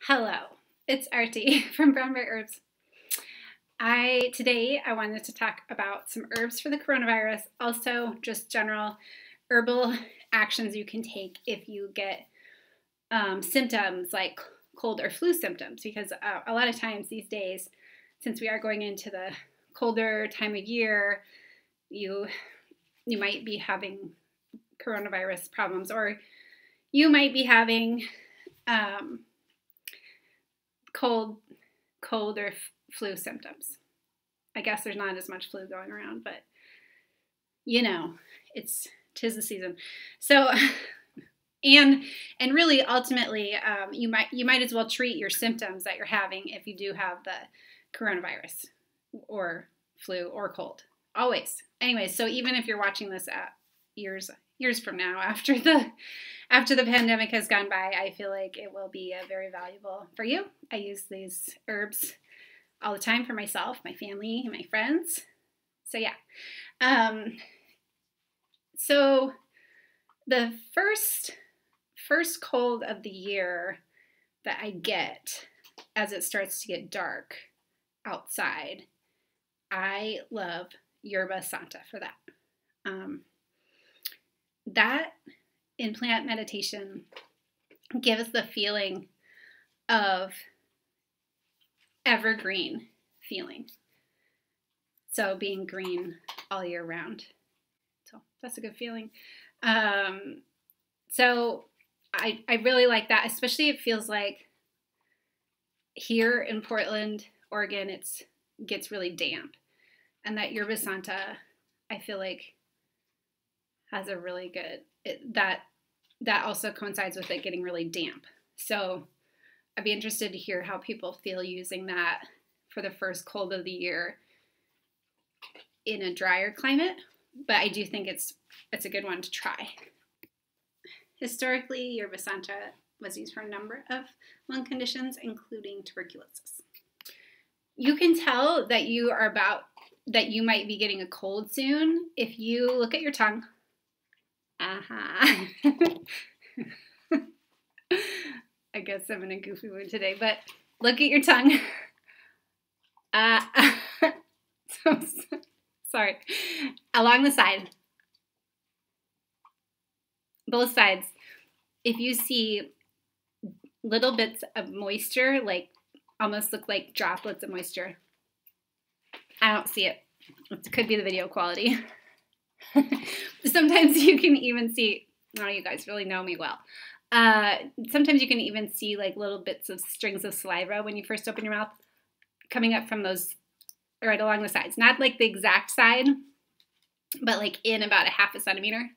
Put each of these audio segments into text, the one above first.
Hello, it's Artie from Brown Bear Herbs. Today I wanted to talk about some herbs for the coronavirus, also just general herbal actions you can take if you get symptoms like cold or flu symptoms, because a lot of times these days, since we are going into the colder time of year, you might be having coronavirus problems, or you might be having cold or flu symptoms. I guess there's not as much flu going around, but tis the season. So, and really, ultimately, you might as well treat your symptoms that you're having if you do have the coronavirus or flu or cold. Always. Anyways, so even if you're watching this at years from now, after the pandemic has gone by, I feel like it will be very valuable for you. I use these herbs all the time for myself, my family, and my friends. So yeah. So the first cold of the year that I get as it starts to get dark outside, I love Yerba Santa for that. That in plant meditation gives the feeling of evergreen feeling. So being green all year round. So that's a good feeling. So I really like that, especially it feels like here in Portland, Oregon, it gets really damp. And that Yerba Santa, I feel like, has a really good, that also coincides with it getting really damp. So I'd be interested to hear how people feel using that for the first cold of the year in a drier climate. But I do think it's a good one to try. Historically, Yerba Santa was used for a number of lung conditions, including tuberculosis. You can tell that you might be getting a cold soon if you look at your tongue. I guess I'm in a goofy mood today, but look at your tongue. Sorry. Along the side. Both sides. If you see little bits of moisture, like almost look like droplets of moisture. I don't see it. It could be the video quality. Sometimes you can even see, oh, you guys really know me well. Sometimes you can even see like little bits of strings of saliva when you first open your mouth coming up from those right along the sides. Not like the exact side, but like in about a half a centimeter.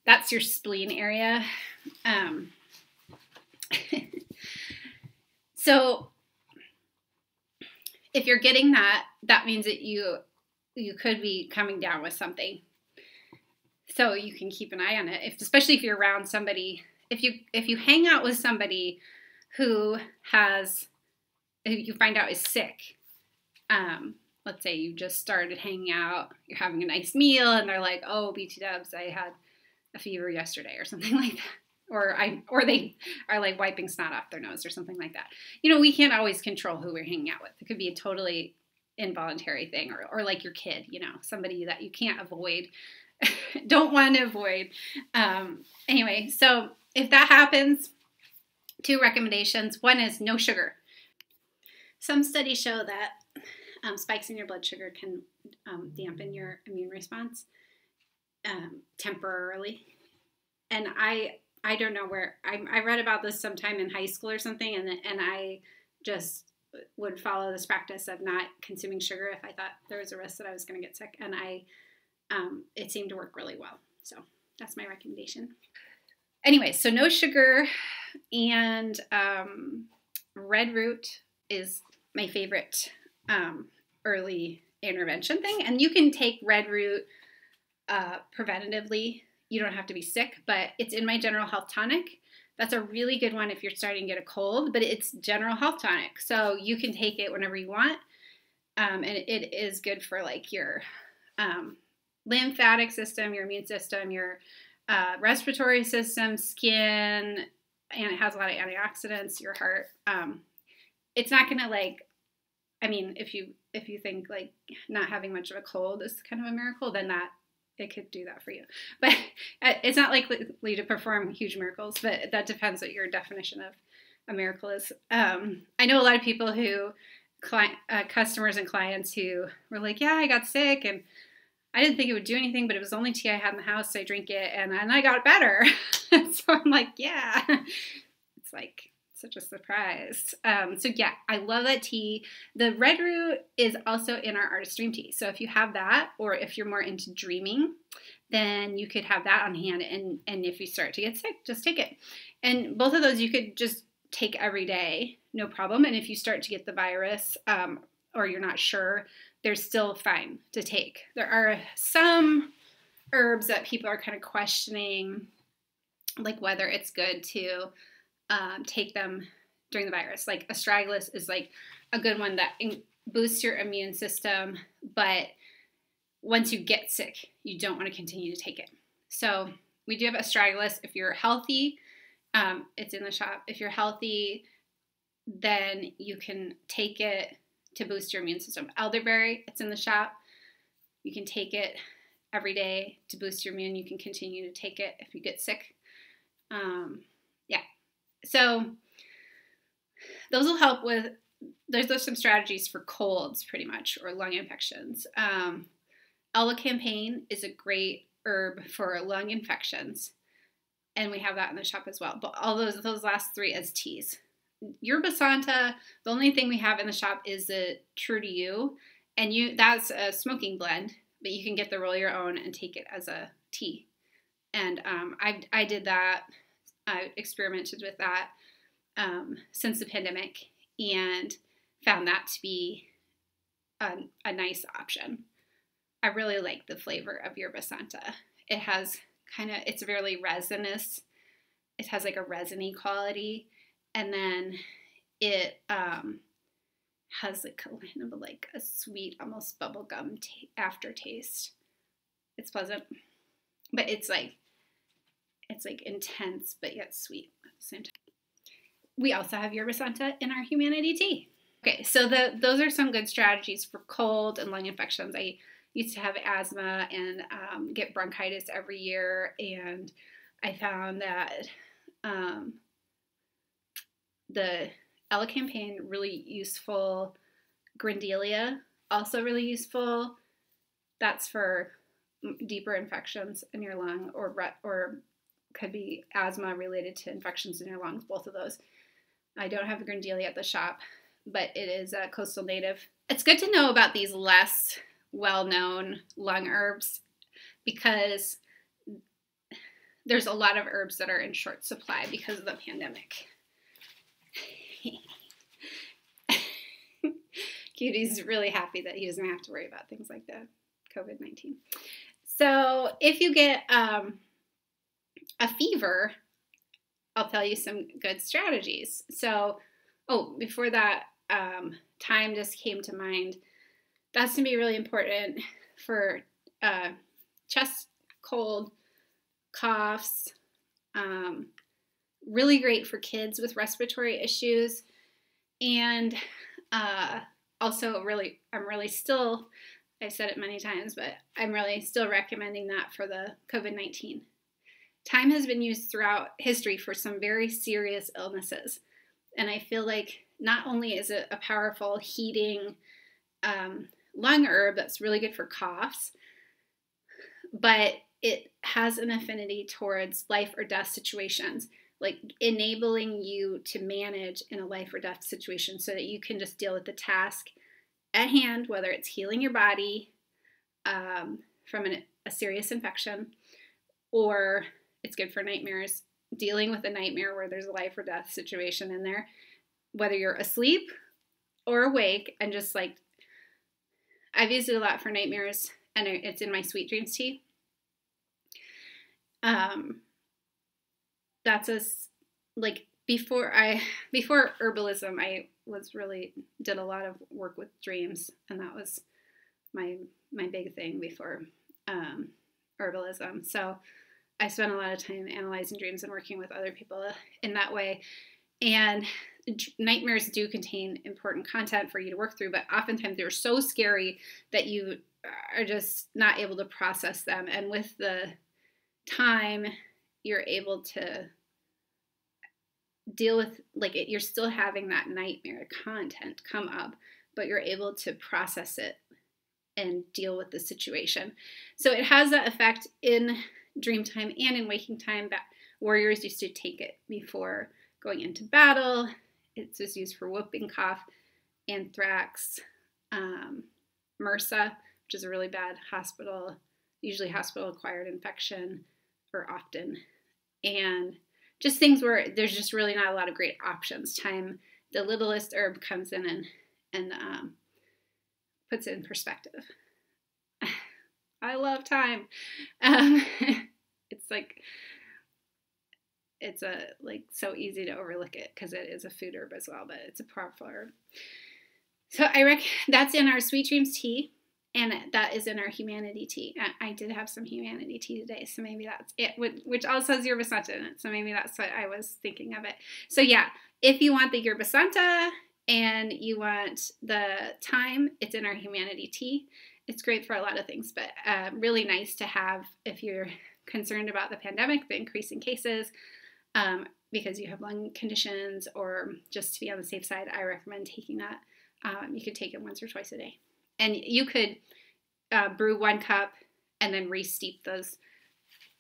That's your spleen area. So if you're getting that, that means that you could be coming down with something. So you can keep an eye on it, especially if you're around somebody. If you hang out with somebody who you find out is sick, let's say you just started hanging out, you're having a nice meal, and they're like, "Oh, BT dubs, I had a fever yesterday," or something like that. Or they are like wiping snot off their nose or something like that. We can't always control who we're hanging out with. It could be a totally involuntary thing, or like your kid, somebody that you can't avoid, don't want to avoid. Anyway, so if that happens, 2 recommendations. One is no sugar. Some studies show that spikes in your blood sugar can dampen your immune response temporarily. And I don't know where, I read about this sometime in high school or something, and I just would follow this practice of not consuming sugar if I thought there was a risk that I was going to get sick, and it seemed to work really well. So that's my recommendation. Anyway, so no sugar, and red root is my favorite early intervention thing, and you can take red root preventatively. You don't have to be sick, but it's in my general health tonic. That's a really good one if you're starting to get a cold, but it's general health tonic. So you can take it whenever you want. And it is good for like your lymphatic system, your immune system, your respiratory system, skin, and it has a lot of antioxidants, your heart. It's not going to like, I mean, if you think like not having much of a cold is kind of a miracle, then that it could do that for you. But it's not likely to perform huge miracles, but that depends what your definition of a miracle is. I know a lot of people who, customers and clients who were like, yeah, I got sick and I didn't think it would do anything, but it was only tea I had in the house, so I drink it and I got better. So I'm like, yeah, it's like such a surprise. So yeah, I love that tea. The red root is also in our Artist Dream tea. So if you have that, or if you're more into dreaming, then you could have that on hand. And if you start to get sick, just take it. And both of those you could just take every day, no problem. And if you start to get the virus, or you're not sure, they're still fine to take. There are some herbs that people are kind of questioning, like whether it's good to take them during the virus. Like Astragalus is like a good one that boosts your immune system, but once you get sick, you don't want to continue to take it. So we do have Astragalus. If you're healthy, it's in the shop. If you're healthy, then you can take it to boost your immune system. Elderberry, it's in the shop. You can take it every day to boost your immune. You can continue to take it if you get sick. Yeah. So those will help with, there's some strategies for colds pretty much, or lung infections. Elecampane is a great herb for lung infections, and we have that in the shop as well. But all those last three as teas. Yerba Santa, the only thing we have in the shop is the True to You, and that's a smoking blend, but you can get the roll your own and take it as a tea. And I did that. I experimented with that since the pandemic and found that to be a nice option. I really like the flavor of Yerba Santa. It has it's very resinous. It has like a resiny quality. And then it has like kind of like a sweet, almost bubblegum aftertaste. It's pleasant, but it's like intense, but yet sweet at the same time. We also have Yerba Santa in our Humanity tea. Okay, so those are some good strategies for cold and lung infections. I used to have asthma and get bronchitis every year, and I found that the elecampane really useful, grindelia also really useful. That's for deeper infections in your lung, or could be asthma related to infections in your lungs, both of those. I don't have a grindelia at the shop, but it is a coastal native. It's good to know about these less well-known lung herbs because there's a lot of herbs that are in short supply because of the pandemic. Cutie's really happy that he doesn't have to worry about things like the COVID-19. So if you get a fever, I'll tell you some good strategies. So, before that, thyme just came to mind. That's going to be really important for chest cold, coughs, really great for kids with respiratory issues, and also I'm really still, I've said it many times, but I'm really still recommending that for the COVID-19. Thyme has been used throughout history for some very serious illnesses, and I feel like not only is it a powerful heating lung herb that's really good for coughs, but it has an affinity towards life or death situations, like enabling you to manage in a life or death situation so that you can just deal with the task at hand, whether it's healing your body from a serious infection, or it's good for nightmares, dealing with a nightmare where there's a life or death situation in there, whether you're asleep or awake. And just like, I've used it a lot for nightmares, and it's in my Sweet Dreams tea. That's before herbalism, I did a lot of work with dreams, and that was my big thing before herbalism. So I spent a lot of time analyzing dreams and working with other people in that way. And nightmares do contain important content for you to work through, but oftentimes they're so scary that you are just not able to process them. And with the time, you're able to deal with, like, you're still having that nightmare content come up, but you're able to process it and deal with the situation. So it has that effect in dream time and in waking time. That warriors used to take it before going into battle. It's just used for whooping cough, anthrax, MRSA, which is a really bad usually hospital-acquired infection, or often. And just things where there's just really not a lot of great options. Thyme, the littlest herb, comes in and puts it in perspective. I love thyme. It's like, it's so easy to overlook it because it is a food herb as well, but it's a powerful herb. So that's in our Sweet Dreams tea, and that is in our Humanity tea. I did have some Humanity tea today, so maybe that's it, which also has yerba Santa in it, so maybe that's what I was thinking of it. So yeah, if you want the yerba Santa and you want the thyme, it's in our Humanity tea. It's great for a lot of things, but really nice to have if you're concerned about the pandemic, the increasing cases, because you have lung conditions, or just to be on the safe side, I recommend taking that. You could take it once or twice a day. And you could brew 1 cup and then re-steep those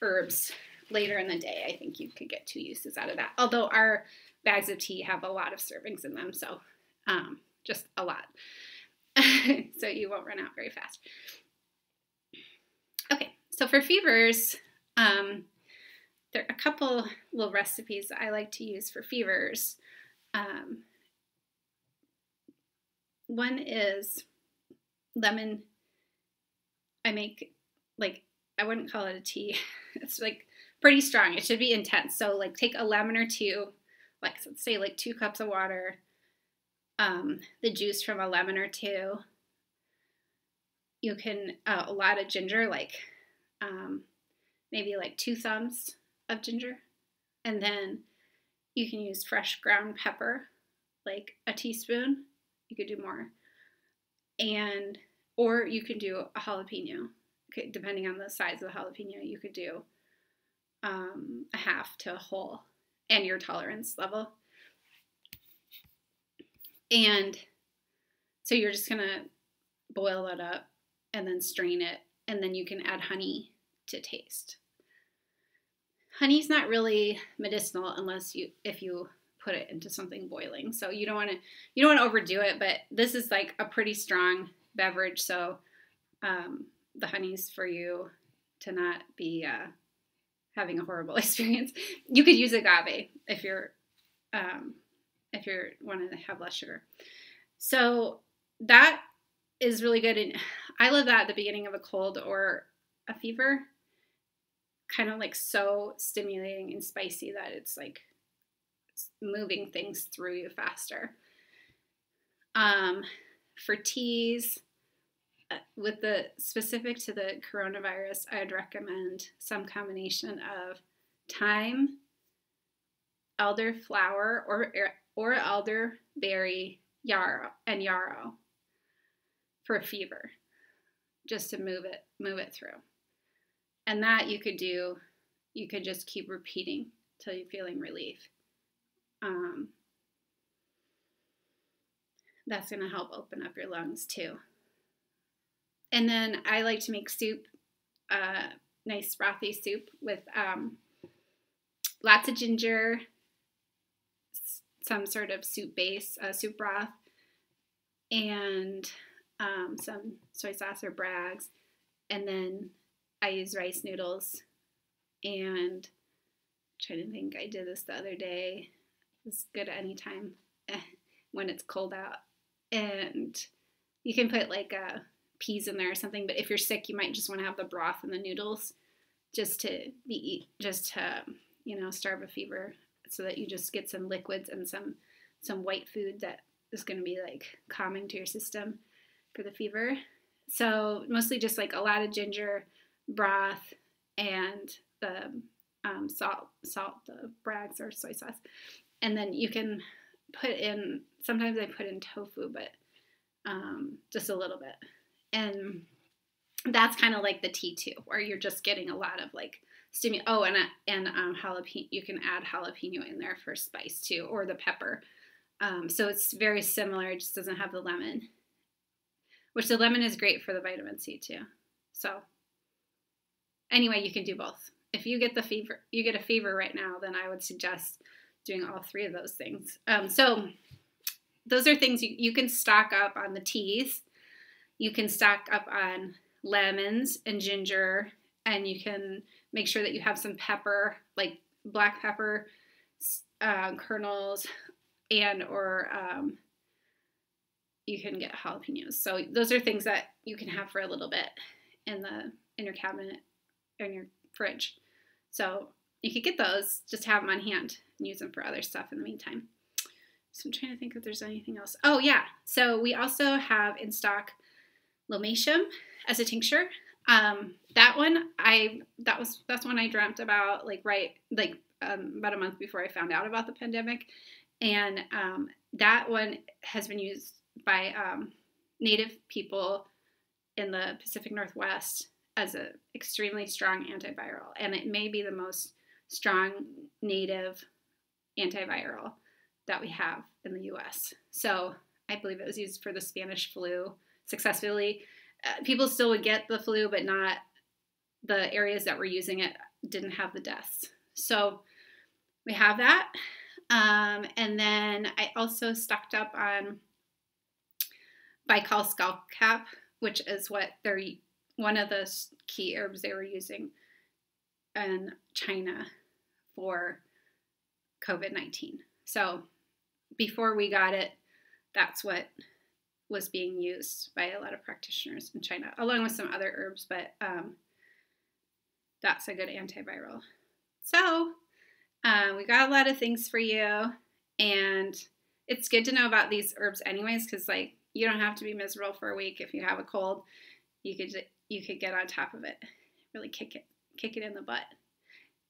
herbs later in the day. I think you could get 2 uses out of that. Although our bags of tea have a lot of servings in them, so just a lot. So you won't run out very fast. Okay, so for fevers, there are a couple little recipes that I like to use for fevers. One is lemon. I make, I wouldn't call it a tea. It's pretty strong. It should be intense. So take a lemon or 2, let's say 2 cups of water, the juice from a lemon or 2. You can, a lot of ginger, maybe 2 thumbs of ginger. And then you can use fresh ground pepper, a teaspoon. You could do more. Or you can do a jalapeno. Okay, depending on the size of the jalapeno, you could do a half to a whole, and your tolerance level. And so you're just going to boil that up and then strain it, and then you can add honey to taste. Honey's not really medicinal if you put it into something boiling. So you don't want to overdo it, but this is a pretty strong beverage, so the honey's for you to not be having a horrible experience. You could use agave if you're wanting to have less sugar. So that is really good, and I love that at the beginning of a cold or a fever. Kind of so stimulating and spicy that it's moving things through you faster. For teas, with the specific to the coronavirus, I'd recommend some combination of thyme, elderflower, or elderberry and yarrow for a fever, just to move it through. And that you could just keep repeating till you're feeling relief. That's going to help open up your lungs too. And then I like to make soup, nice frothy soup with lots of ginger, some sort of soup base, soup broth, and some soy sauce or Bragg's. And then I use rice noodles, and I'm trying to think, I did this the other day. It's good anytime when it's cold out. And you can put peas in there or something, but if you're sick, you might just want to have the broth and the noodles just to starve a fever, so that you just get some liquids and some white food that is going to be calming to your system for the fever. So mostly just a lot of ginger, broth, and salt, the Bragg's or soy sauce. And then you can put in, sometimes I put in tofu, but just a little bit. And that's kind of like the T2, where you're just getting a lot of like oh, and jalapeno. You can add jalapeno in there for spice too, or the pepper. So it's very similar. It just doesn't have the lemon, which the lemon is great for the vitamin C too. So anyway, you can do both. If you get a fever right now, then I would suggest doing all three of those things. So those are things you can stock up on the teas. You can stock up on lemons and ginger, and you can make sure that you have some pepper, like black pepper kernels, and or you can get jalapenos. So those are things that you can have for a little bit in your cabinet or in your fridge. So you could get those, just have them on hand and use them for other stuff in the meantime. So I'm trying to think if there's anything else. Oh yeah, so we also have in stock Lomatium as a tincture. That's one I dreamt about about a month before I found out about the pandemic, and that one has been used by Native people in the Pacific Northwest as an extremely strong antiviral, and it may be the most strong native antiviral that we have in the U.S. So I believe it was used for the Spanish flu successfully. People still would get the flu, but not the areas that were using it didn't have the deaths. So we have that. And then I also stocked up on Baikal skullcap, which is one of the key herbs they were using in China for COVID-19. So before we got it, that's what was being used by a lot of practitioners in China, along with some other herbs, but that's a good antiviral. So we got a lot of things for you, and it's good to know about these herbs anyways, because like you don't have to be miserable for a week if you have a cold. You could get on top of it, really kick it in the butt,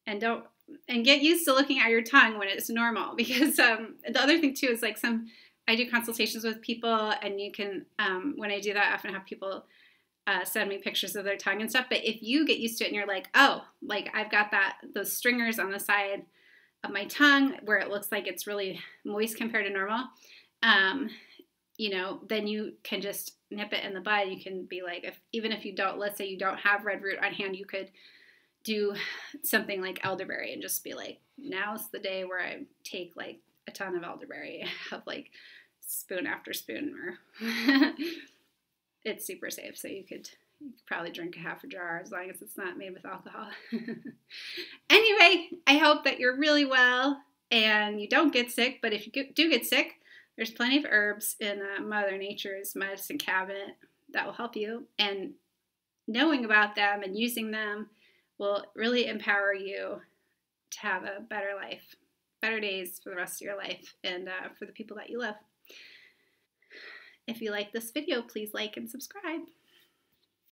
and get used to looking at your tongue when it's normal, because the other thing too is like I do consultations with people, and you can when I do that, I often have people send me pictures of their tongue and stuff. But if you get used to it and you're like, oh, like I've got those stringers on the side of my tongue where it looks like it's really moist compared to normal, then you can just nip it in the bud. You can be like, even if you don't, let's say you don't have red root on hand, you could do something like elderberry and just be like, now's the day where I take like a ton of elderberry, have like spoon after spoon, or it's super safe. So you could probably drink a half a jar as long as it's not made with alcohol. Anyway, I hope that you're really well and you don't get sick. But if you do get sick, there's plenty of herbs in Mother Nature's medicine cabinet that will help you. And knowing about them and using them will really empower you to have a better life, better days for the rest of your life, and for the people that you love. If you like this video, please like and subscribe.